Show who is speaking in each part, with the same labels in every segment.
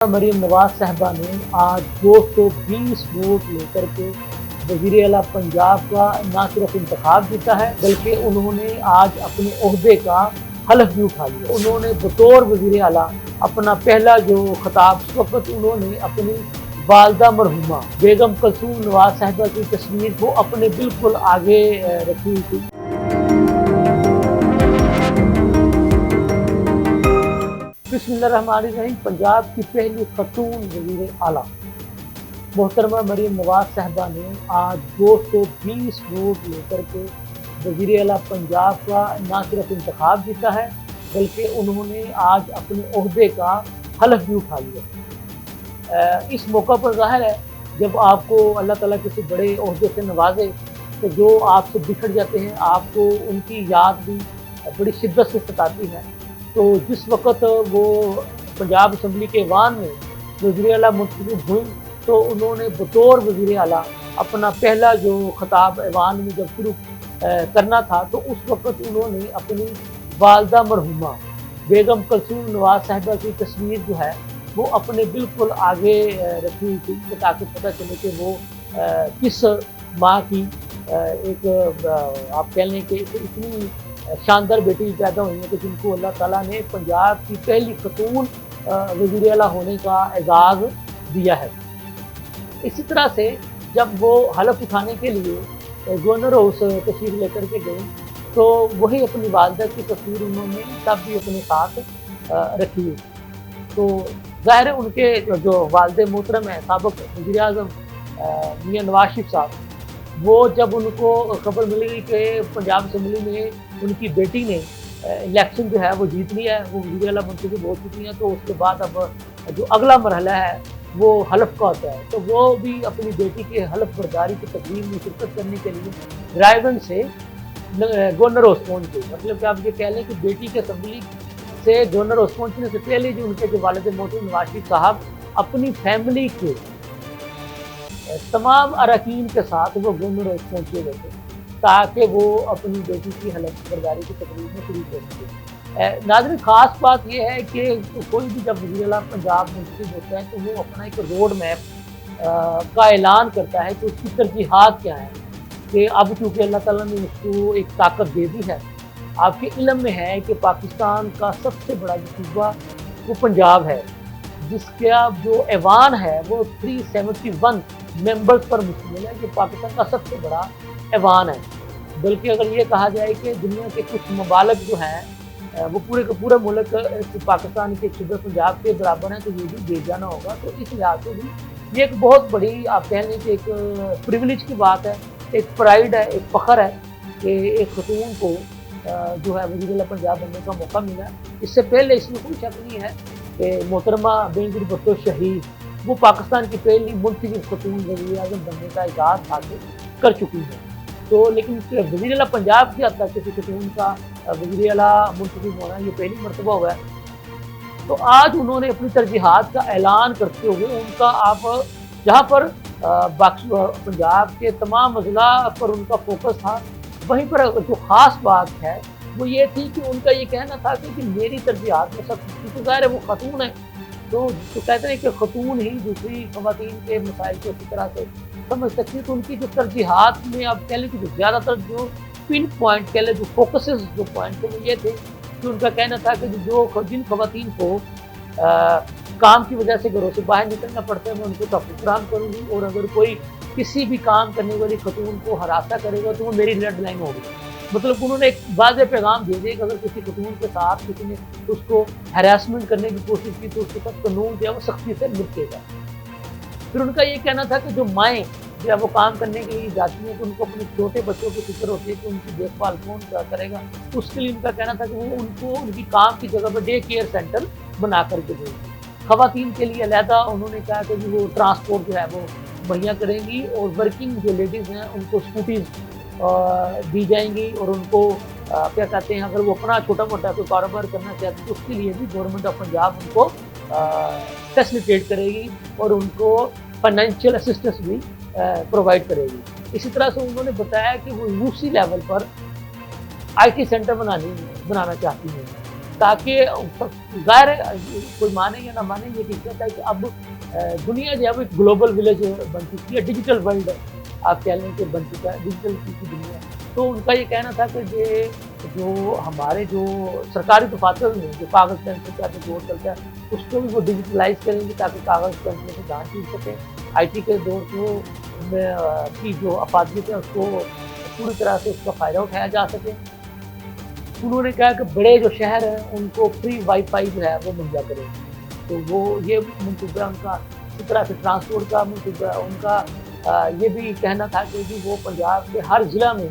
Speaker 1: मरीम नवाज साहबा ने आज 220 वोट लेकर के वज़ीर आला पंजाब का न सिर्फ इंतखाब जीता है बल्कि उन्होंने आज अपने ओहदे का हलफ भी उठा लिया। उन्होंने बतौर वज़ीर आला अपना पहला जो खिताब उस वक्त उन्होंने अपनी वालदा मरहुमा बेगम कलसूम नवाज साहबा की तस्वीर को अपने बिल्कुल आगे रखी हुई थी। बिस्मिल्लाहिर्रहमानिर्रहीम। पंजाब की पहली खतून वज़ीर आला मोहतरमा मरीम नवाज साहबा ने आज 220 वोट लेकर के वज़ीर आला पंजाब का न सिर्फ इंतखाब जीता है बल्कि उन्होंने आज अपने ओहदे का हलफ भी उठा लिया। इस मौका पर ज़ाहिर है जब आपको अल्लाह ताला किसी बड़े ओहदे से नवाजे तो जो आपसे बिछड़ जाते हैं आपको उनकी याद भी बड़ी शिद्दत से सताती है। तो जिस वक़्त वो पंजाब असम्बली के ऐवान में वज़ीर आला मुंतखब हुई तो उन्होंने बतौर वज़ीर आला अपना पहला जो खिताब ऐवान में जब शुरू करना था तो उस वक़्त उन्होंने अपनी वालदा मरहुमा बेगम कलसूम नवाज साहबा की तस्वीर जो है वो अपने बिल्कुल आगे रखी हुई थी ताकि पता चले कि वो किस माँ की एक आप कह लें कि इतनी शानदार बेटी पैदा हुई है कि जिनको अल्लाह ताला ने पंजाब की पहली खतून वज़ीर आला होने का एजाज़ दिया है। इसी तरह से जब वो हलफ उठाने के लिए गवर्नर हाउस तशरीफ लेकर के गए तो वही अपनी वालदा की तस्वीर उन्होंने तब भी अपने साथ रखी हुई। तो ज़ाहिर है उनके जो वालिद मोहतरम हैं साबिक़ वज़ीर आज़म मियां नवाज शरीफ साहब, वो जब उनको खबर मिल गई कि पंजाब असम्बली में उनकी बेटी ने इलेक्शन जो है वो जीत लिया है, वो वज़ीर आला मुंतखब हो चुकी हैं, तो उसके बाद अब जो अगला मरहला है वो हलफ का होता है। तो वो भी अपनी बेटी के हलफ बर्दारी की तकरीब में शिरकत करने के लिए रायगंज से गवर्नर हाउस पहुँच गई। मतलब कि आप ये कह लें कि बेटी के असम्बली से गवर्नर हाउस पहुँचने से पहले जो उनके जो वालिद मोहतरम नवाज शरीफ साहब अपनी फैमिली के तमाम अरकान के साथ वो गवर्नर हाउस पहुँचे हुए थे ताकि वो अपनी बेटी की हलफ बर्दारी की तकरीब में शरीक हो सके। नाज़रीन, ख़ास बात यह है कि कोई भी जब वज़ीर आला पंजाब मुंतखब होता है तो वो अपना एक रोड मैप का ऐलान करता है कि उसकी तरजीहात क्या है। कि अब चूँकि अल्लाह ताला ने उसको एक ताकत दे दी है, आपके इल्म में है कि पाकिस्तान का सबसे बड़ा जो सूबा वो पंजाब है, जिसका जो ऐवान है वो 371 मेंबर्स पर मुश्तमिल है। कि पाकिस्तान का सबसे बड़ा ऐवान है। बल्कि अगर ये कहा जाए कि दुनिया के कुछ ममालिक जो हैं वो पूरे का पूरा मुल्क पाकिस्तान के सूबे पंजाब के बराबर हैं, तो ये भी बेजाना होगा। तो इस लिहाज से भी ये एक बहुत बड़ी आप कह लें कि एक प्रिविलेज की बात है, एक प्राइड है, एक फ़ख्र है कि एक खतून को जो है वज़ीर आला पंजाब बनने का मौका मिला। इससे पहले इसमें कोई शक नहीं है कि मोहतरमा बेनज़ीर भुट्टो शहीद वो पाकिस्तान की पहली मुंतखब खतून वज़ीर आज़म बनने का एजाज़ हासिल कर चुकी है। तो लेकिन वज़ीर आला पंजाब की हद तक किसी खतून का वज़ीर आला मुंतखब होना ये पहली मरतबा हुआ है। तो आज उन्होंने अपनी तरजीहात का ऐलान करते हुए उनका आप जहाँ पर पंजाब के तमाम अज़ला पर उनका फोकस था, वहीं पर जो ख़ास बात है वो ये थी कि उनका ये कहना था कि मेरी तरजीहात में सब क्योंकि ज़ाहिर है वो खतून है तो कहते हैं कि खतून ही दूसरी ख़वातीन के मसाइल को इसी तरह से समझ सकती है। तो उनकी जो तरजीहात में आप कह लें कि जो ज़्यादातर जो पिन पॉइंट कह लें जो फोकसेस जो पॉइंट थे वो ये थे कि उनका कहना था कि जो जिन ख़वातीन को काम की वजह से घरों से बाहर निकलना पड़ता है मैं उनको तहफ़्फ़ुज़ फराहम करूँगी, और अगर कोई किसी भी काम करने वाली खतून को हरासा करेगा तो वो मेरी रेड लाइन होगी। मतलब उन्होंने एक वाज़ेह पैगाम दे दिया कि अगर किसी खतून के साथ किसी ने उसको हैरेसमेंट करने की कोशिश की तो उसके साथ कानून जो है वो सख्ती से निपटेगा। फिर उनका ये कहना था कि जो माएँ जो है वो काम करने के लिए जाती हैं तो उनको अपने छोटे बच्चों की फिक्र होती है कि उनकी देखभाल कौन क्या करेगा। उसके लिए उनका कहना था कि वो उनको उनकी काम की जगह पर डे केयर सेंटर बना करके देंगे। ख़वातीन के लिए अलहदा उन्होंने कहा कि वो ट्रांसपोर्ट जो है वो मुहैया करेंगी, और वर्किंग जो लेडीज़ हैं उनको स्कूटीज़ दी जाएंगी, और उनको क्या कहते हैं अगर वो अपना छोटा मोटा कोई कारोबार करना चाहते हैं तो उसके लिए भी गवर्नमेंट ऑफ पंजाब उनको फैसिलिटेट करेगी और उनको फाइनेंशियल असिस्टेंस भी प्रोवाइड करेगी। इसी तरह से उन्होंने बताया कि वो यूसी लेवल पर IT सेंटर बनाना चाहती हैं। تاکہ ظاہر ہے کوئی مانے یا نہ مانے یہ حقیقت ہے کہ اب دنیا جو ہے وہ ایک گلوبل ولیج بن چکی ہے، ڈیجیٹل ورلڈ آپ کہہ لیں کہ بن چکا ہے، ڈیجیٹل کی دنیا ہے۔ تو ان کا یہ کہنا تھا کہ جو ہمارے جو سرکاری دفاتر میں جو کاغذ پینسل کا جو دور چلتا ہے اس کو بھی وہ ڈیجیٹلائز کریں گے تاکہ کاغذ پینسل سے جان چھوٹ سکے، آئی ٹی کے دور کو کی جو افادیت ہے اس کو پوری طرح سے اس کا فائدہ اٹھایا جا سکے۔ انہوں نے کہا کہ بڑے جو شہر ہیں ان کو فری وائی فائی جو ہے وہ مہیا کرے، تو وہ یہ منصوبہ ان کا، اسی طرح سے ٹرانسپورٹ کا منصوبہ ان کا یہ بھی کہنا تھا کہ جی وہ پنجاب کے ہر ضلع میں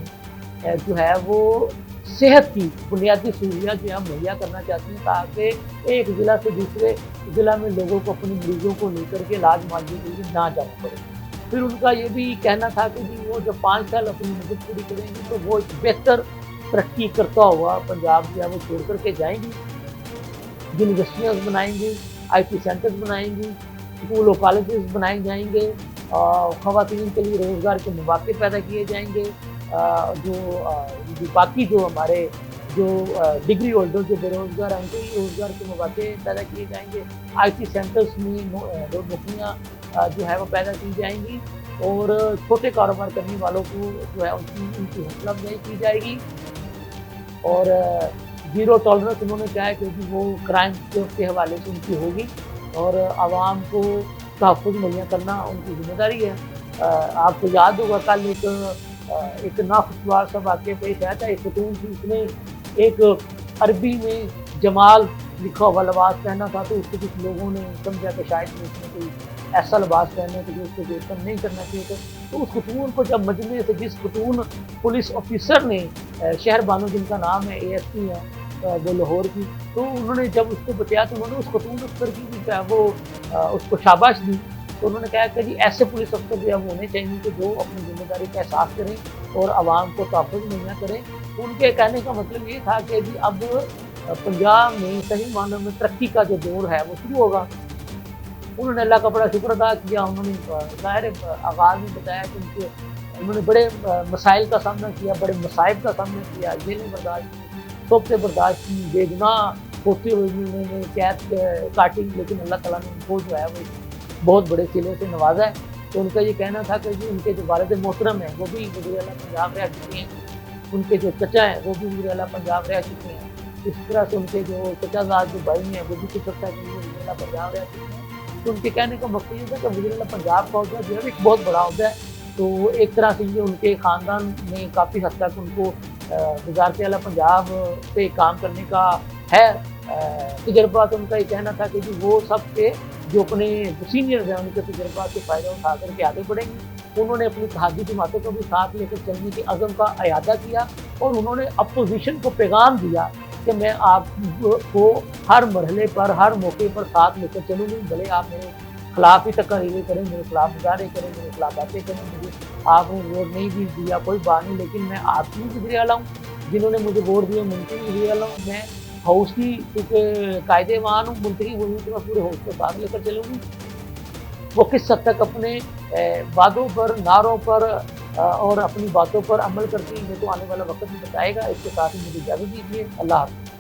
Speaker 1: جو ہے وہ صحت کی بنیادی سہولیات جو ہے مہیا کرنا چاہتی ہیں تاکہ ایک ضلع سے دوسرے ضلع میں لوگوں کو اپنے مریضوں کو لے کر کے علاج معالجے کے لیے نہ جانا پڑے۔ پھر ان کا یہ بھی کہنا تھا کہ جی وہ جب 5 سال اپنی مدت پوری کریں گے تو وہ ایک بہتر ترقی کرتا ہوا پنجاب جو ہے وہ چھوڑ کر کے جائیں گی، یونیورسٹیاں بنائیں گی، آئی ٹی سینٹرز بنائیں گی، اسکول و کالجز بنائے جائیں گے، خواتین کے لیے روزگار کے مواقع پیدا کیے جائیں گے، جو باقی جو ہمارے جو ڈگری ہولڈر جو بے روزگار ہیں ان کے لیے روزگار کے مواقع پیدا کیے جائیں گے، آئی ٹی سینٹرز میں نوکریاں جو ہے وہ پیدا کی جائیں گی، اور چھوٹے کاروبار کرنے والوں کو جو ہے ان کی حوصلہ افزائی کی جائے گی، اور زیرو ٹالرنس انہوں نے کہا ہے کہ وہ کرائم کے حوالے سے ان کی ہوگی، اور عوام کو تحفظ مہیا کرنا ان کی ذمہ داری ہے۔ آپ کو یاد ہوگا کل ایک ناخوشگوار سا واقعہ پیش آیا تھا، ایک خاتون تھی، اس نے ایک عربی میں جمال لکھا ہوا لباس پہنا تھا، تو اس کو کچھ لوگوں نے سمجھا کہ شاید اس نے کوئی ایسا لباس پہنا کہ جو اس کو ویلکم نہیں کرنا چاہیے تھا۔ تو اس خاتون کو جب مجمع سے جس خاتون پولیس آفیسر نے، شہر بانو جن کا نام ہے، اے ایس پی ہے وہ لاہور کی، تو انہوں نے جب اس کو بتایا تو انہوں نے اس خاتون افسر کی بھی وہ اس کو شاباش دی۔ تو انہوں نے کہا کہ جی ایسے پولیس افسر جو ہے وہ ہونے چاہیے کہ جو اپنی ذمہ داری کا احساس کریں اور عوام کو تحفظ مہیا کریں۔ ان کے کہنے کا مطلب یہ تھا کہ جی اب پنجاب میں صحیح معنوں میں ترقی کا جو دور ہے وہ شروع ہوگا۔ انہوں نے اللہ کا بڑا شکر ادا کیا، انہوں نے ظاہر آغاز میں بتایا کہ انہوں نے بڑے مسائل کا سامنا کیا، بڑے مصائب کا سامنا کیا، جیلیں برداشت کی، توپیں برداشت کی، بے گناہ ہوتے ہوئے بھی انہوں نے قید کاٹی، لیکن اللہ تعالیٰ نے ان کو جو ہے وہ بہت بڑے صلے سے نوازا ہے۔ تو ان کا یہ کہنا تھا کہ جی ان کے جو والد محترم ہیں وہ بھی وزیر اعلیٰ پنجاب رہ چکے ہیں، ان کے جو چچا ہیں وہ بھی وزیر اعلیٰ پنجاب رہ چکے ہیں، اس طرح سے ان کے جو چچا زاد جو بھائی ہیں وہ بھی کچھ عرصہ کے لیے وزیر اعلیٰ پنجاب رہ چکے ہیں۔ تو ان کے کہنے کا مقصد یہ تھا کہ وزیر اعلیٰ پنجاب کا عہدہ جو ہے ایک بہت بڑا عہدہ ہے، تو ایک طرح سے یہ ان کے خاندان میں کافی حد تک ان کو وزارت اعلیٰ پنجاب پہ کام کرنے کا ہے تجربہ۔ تو ان کا یہ کہنا تھا کہ جی وہ سب کے جو اپنے سینئرز ہیں ان کے تجربات سے فائدہ اٹھا کر کے آگے بڑھیں گے۔ انہوں نے اپنی اتحادی جماعتوں کو بھی ساتھ لے کر چلنے کے عزم کا اعادہ کیا، اور انہوں نے اپوزیشن کو پیغام دیا کہ میں آپ کو ہر مرحلے پر، ہر موقع پر ساتھ لے کر چلوں گی، بھلے آپ میرے خلاف ہی تقریریں کریں، میرے خلاف مظاہرے کریں، میرے خلاف باتیں کریں، مجھے آپ نے ووٹ نہیں بھی دیا کوئی بات نہیں، لیکن میں آپ کی بھی وزیر اعلیٰ ہوں، جنہوں نے مجھے ووٹ دیے ان کی بھی وزیر اعلیٰ ہوں، میں ہاؤس کی کیونکہ قائد وان ہوں، منتخب ہوئی تو میں پورے ہاؤس کو ساتھ لے کر چلوں گی۔ وہ کس حد تک اپنے وعدوں پر، نعروں پر اور اپنی باتوں پر عمل کرتی ہے یہ تو آنے والا وقت بھی بتائے گا۔ اس کے ساتھ ہی مجھے اجازت دیجیے، اللہ حافظ۔